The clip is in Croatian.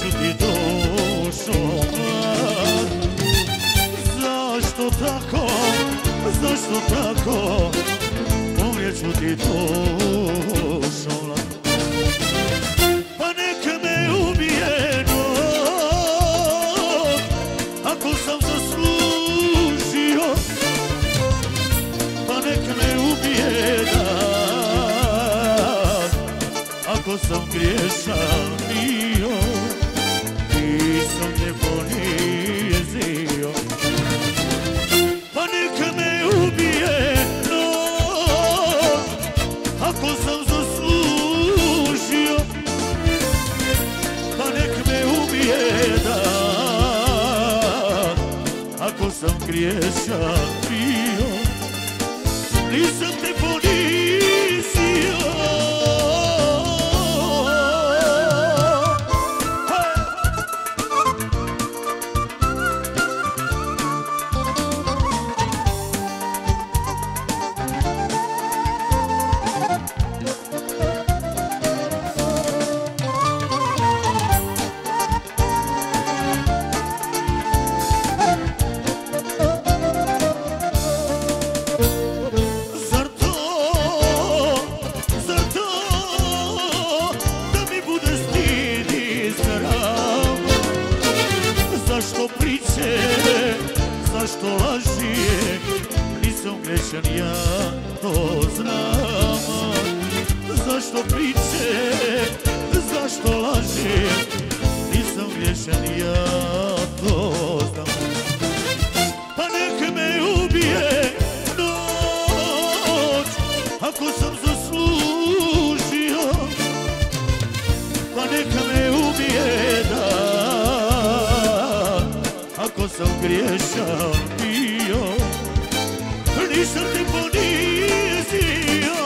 ću ti dušo mlad. Zašto tako, zašto tako, umrijet ću ti dušo mlad. Pa nek me ubije noć, ako sam zaslužio. Pa nek me ubije dan, ako sam griješan bio, nisam te ponizio. Pa nek me ubije noć, ako sam zaslužio. Pa nek me ubije dan, ako sam griješan bio, nisam te ponizio. Zašto priče, zašto laži, nisam grešan, ja to znam. Zašto priče, zašto laži, nisam grešan, ja to znam. Pa nek me ubije noć, ako sam zaslužio. Pa nek me ubije dan, ako sam griješan bio, nisam te ponizio.